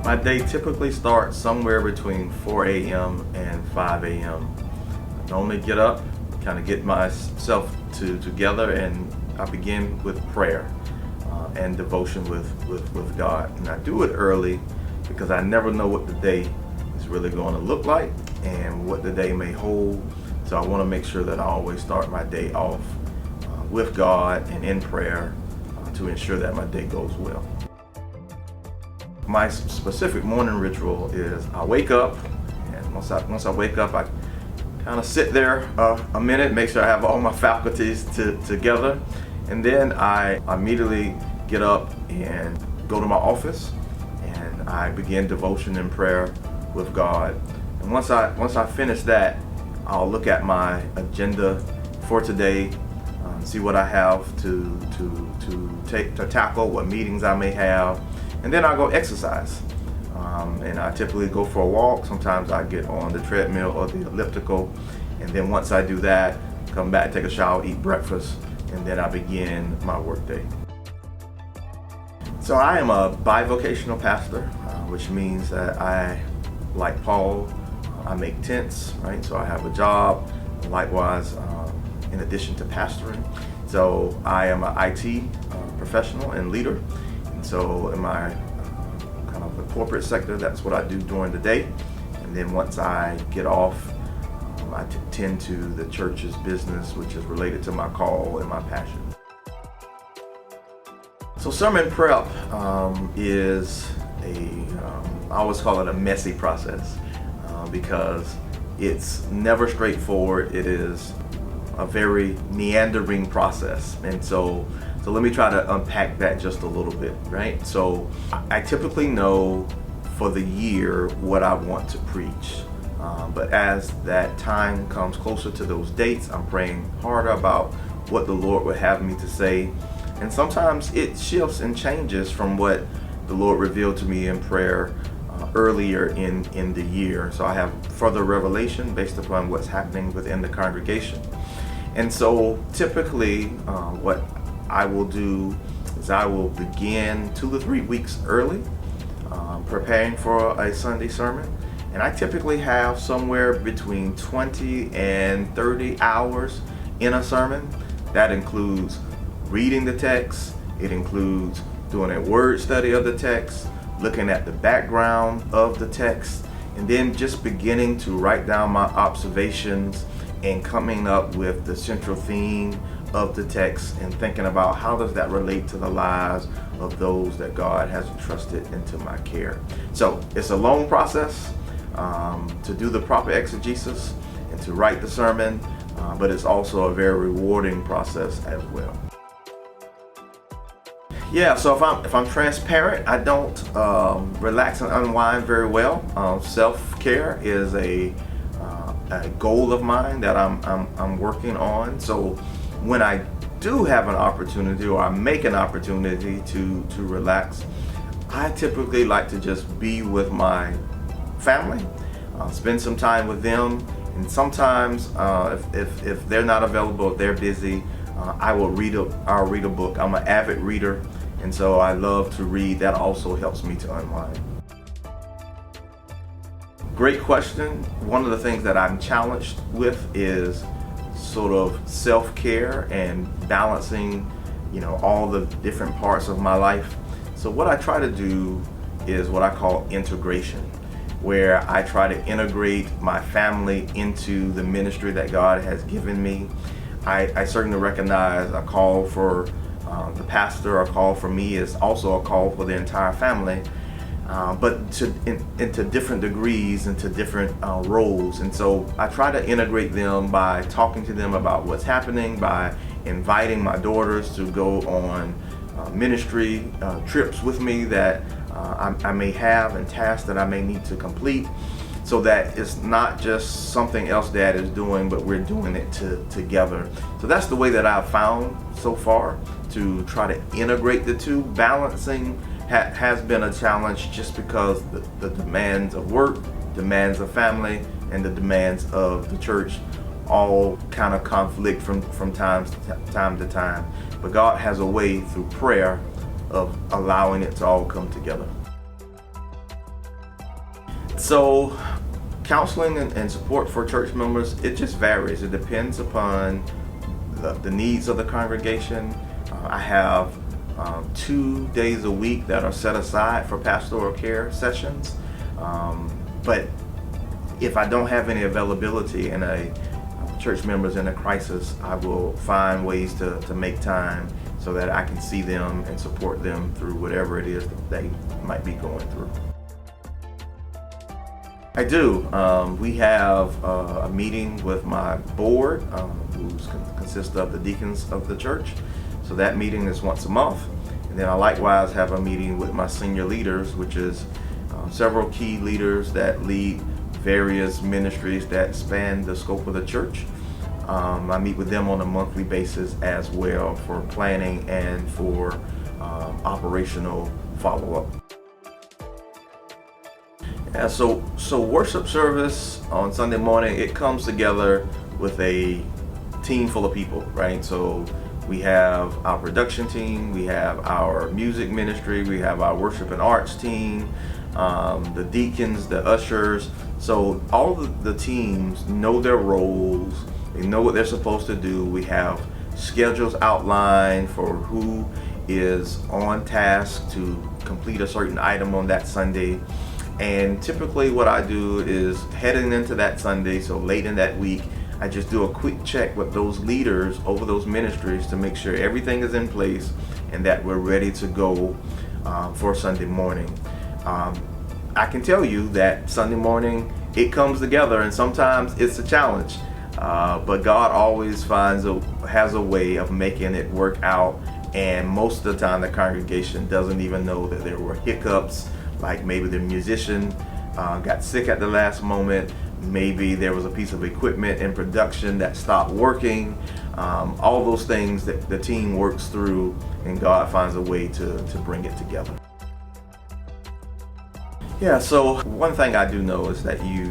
My day typically starts somewhere between 4 a.m. and 5 a.m. I normally get up, kind of get myself together, and I begin with prayer and devotion with God. And I do it early because I never know what the day is really going to look like and what the day may hold. So I want to make sure that I always start my day off with God and in prayer to ensure that my day goes well. My specific morning ritual is I wake up, and once I wake up, I kind of sit there a minute, make sure I have all my faculties together, and then I immediately get up and go to my office, and I begin devotion and prayer with God. And once I finish that, I'll look at my agenda for today, see what I have to tackle, what meetings I may have. And then I go exercise, and I typically go for a walk. Sometimes I get on the treadmill or the elliptical, and then once I do that, come back, take a shower, eat breakfast, and then I begin my workday. So I am a bivocational pastor, which means that I, like Paul, I make tents, right? So I have a job, likewise, in addition to pastoring. So I am an IT professional and leader. So in my kind of the corporate sector, that's what I do during the day. And then once I get off, I tend to the church's business, which is related to my call and my passion. So sermon prep is I always call it a messy process because it's never straightforward. It is a very meandering process. And so let me try to unpack that just a little bit, right? So I typically know for the year what I want to preach. But as that time comes closer to those dates, I'm praying harder about what the Lord would have me to say. And sometimes it shifts and changes from what the Lord revealed to me in prayer earlier in the year. So I have further revelation based upon what's happening within the congregation. And so typically what I will do is I will begin 2 to 3 weeks early preparing for a Sunday sermon. And I typically have somewhere between 20 and 30 hours in a sermon. That includes reading the text. It includes doing a word study of the text, looking at the background of the text, and then just beginning to write down my observations and coming up with the central theme of the text and thinking about how does that relate to the lives of those that God has entrusted into my care. So it's a long process to do the proper exegesis and to write the sermon, but it's also a very rewarding process as well. Yeah, so if I'm transparent, I don't relax and unwind very well. Self-care is a goal of mine that I'm working on. So when I do have an opportunity or I make an opportunity to relax, I typically like to just be with my family, spend some time with them, and sometimes if they're not available, if they're busy, I'll read a book. I'm an avid reader, and so I love to read. That also helps me to unwind. Great question. One of the things that I'm challenged with is sort of self-care and balancing, all the different parts of my life. So what I try to do is what I call integration, where I try to integrate my family into the ministry that God has given me. I certainly recognize a call for the pastor, a call for me is also a call for the entire family, but into different degrees, into different roles. And so I try to integrate them by talking to them about what's happening, by inviting my daughters to go on ministry trips with me that I may have and tasks that I may need to complete, so that it's not just something else Dad is doing, but we're doing it together. So that's the way that I've found so far to try to integrate the two. Balancing has been a challenge just because the demands of work, demands of family, and the demands of the church all kind of conflict from time to time. But God has a way through prayer of allowing it to all come together. So counseling and support for church members, it just varies. It depends upon the needs of the congregation. I have 2 days a week that are set aside for pastoral care sessions. But if I don't have any availability and a church member's in a crisis, I will find ways to make time so that I can see them and support them through whatever it is that they might be going through. I do. We have a meeting with my board, who consists of the deacons of the church. So that meeting is once a month. And then I likewise have a meeting with my senior leaders, which is several key leaders that lead various ministries that span the scope of the church. I meet with them on a monthly basis as well for planning and for operational follow-up. Yeah, so worship service on Sunday morning, it comes together with a team full of people, right? So we have our production team, we have our music ministry, we have our worship and arts team, the deacons, the ushers. So all of the teams know their roles, they know what they're supposed to do. We have schedules outlined for who is on task to complete a certain item on that Sunday. And typically what I do is heading into that Sunday, so late in that week, I just do a quick check with those leaders over those ministries to make sure everything is in place and that we're ready to go for Sunday morning. I can tell you that Sunday morning, it comes together and sometimes it's a challenge, but God always has a way of making it work out, and most of the time the congregation doesn't even know that there were hiccups, like maybe the musician got sick at the last moment, maybe there was a piece of equipment in production that stopped working. All those things that the team works through, and God finds a way to bring it together. Yeah, so one thing I do know is that you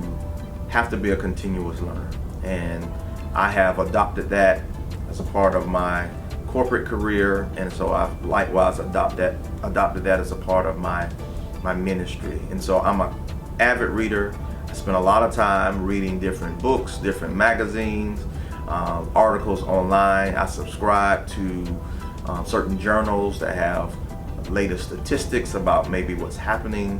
have to be a continuous learner, and I have adopted that as a part of my corporate career, and so I've likewise adopted that as a part of my ministry. And so I'm an avid reader. I spend a lot of time reading different books, different magazines, articles online. I subscribe to certain journals that have latest statistics about maybe what's happening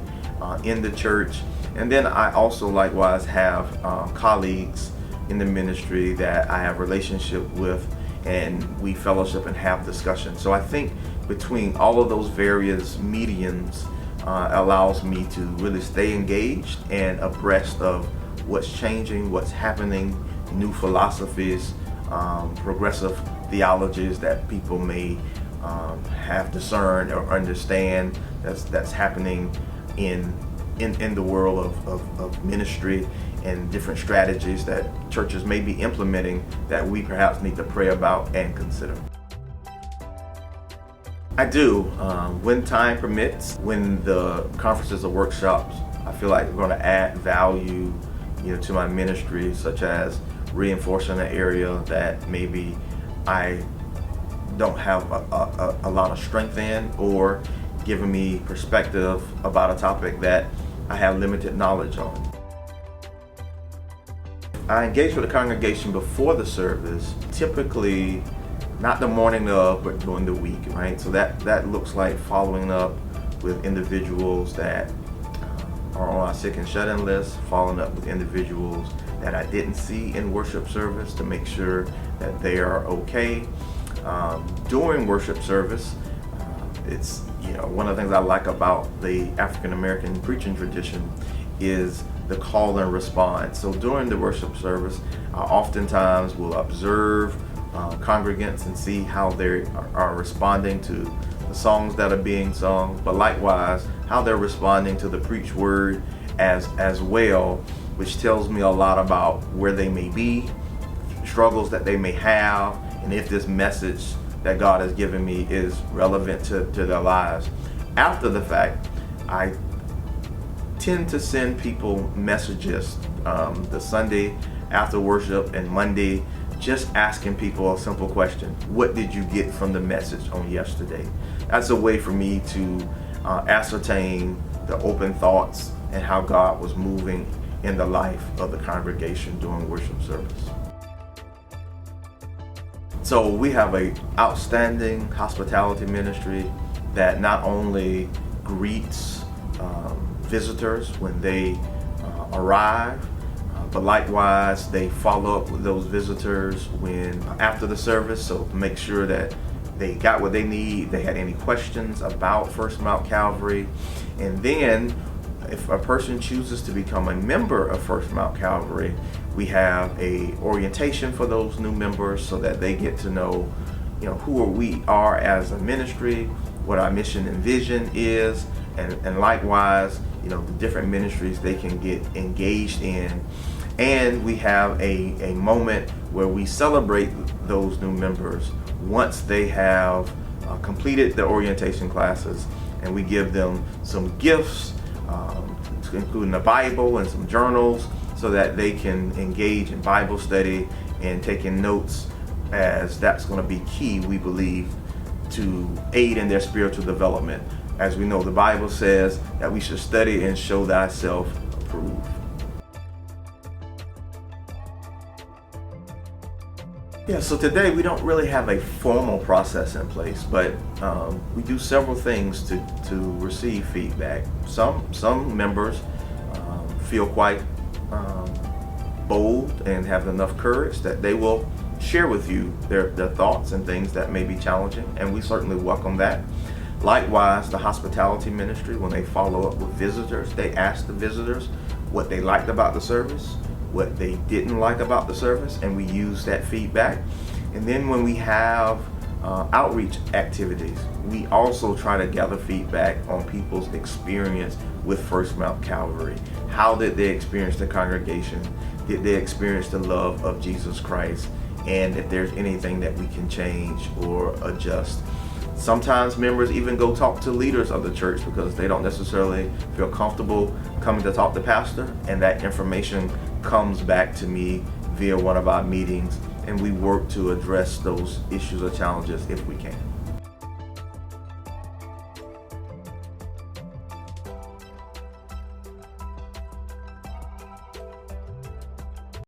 in the church. And then I also likewise have colleagues in the ministry that I have relationship with, and we fellowship and have discussion. So I think between all of those various mediums allows me to really stay engaged and abreast of what's changing, what's happening, new philosophies, progressive theologies that people may have discerned or understand that's happening in the world of ministry, and different strategies that churches may be implementing that we perhaps need to pray about and consider. I do. When time permits, when the conferences or workshops, I feel like we're going to add value, to my ministry, such as reinforcing an area that maybe I don't have a lot of strength in, or giving me perspective about a topic that I have limited knowledge on. I engage with the congregation before the service, typically not the morning of, but during the week, right? So that looks like following up with individuals that are on our sick and shut-in list, following up with individuals that I didn't see in worship service to make sure that they are okay. During worship service, it's, one of the things I like about the African American preaching tradition is the call and response. So during the worship service, I oftentimes will observe congregants and see how they are responding to the songs that are being sung, but likewise how they're responding to the preached word as well, which tells me a lot about where they may be, struggles that they may have, and if this message that God has given me is relevant to their lives. After the fact, I tend to send people messages the Sunday after worship and Monday, just asking people a simple question: what did you get from the message on yesterday? That's a way for me to ascertain the open thoughts and how God was moving in the life of the congregation during worship service. So we have an outstanding hospitality ministry that not only greets visitors when they arrive, but likewise they follow up with those visitors when after the service, so make sure that they got what they need, they had any questions about First Mount Calvary. And then if a person chooses to become a member of First Mount Calvary, we have a orientation for those new members so that they get to know, who we are as a ministry, what our mission and vision is, and likewise, the different ministries they can get engaged in. And we have a moment where we celebrate those new members once they have completed the orientation classes, and we give them some gifts, including a Bible and some journals, so that they can engage in Bible study and taking notes, as that's going to be key, we believe, to aid in their spiritual development. As we know, the Bible says that we should study and show thyself approved. Yeah, so today we don't really have a formal process in place, but we do several things to receive feedback. Some members feel quite bold and have enough courage that they will share with you their thoughts and things that may be challenging, and we certainly welcome that. Likewise, the hospitality ministry, when they follow up with visitors, they ask the visitors what they liked about the service, what they didn't like about the service, and we use that feedback. And then when we have outreach activities, we also try to gather feedback on people's experience with First Mount Calvary. How did they experience the congregation? Did they experience the love of Jesus Christ? And if there's anything that we can change or adjust. Sometimes members even go talk to leaders of the church because they don't necessarily feel comfortable coming to talk to pastor, and that information comes back to me via one of our meetings, and we work to address those issues or challenges if we can.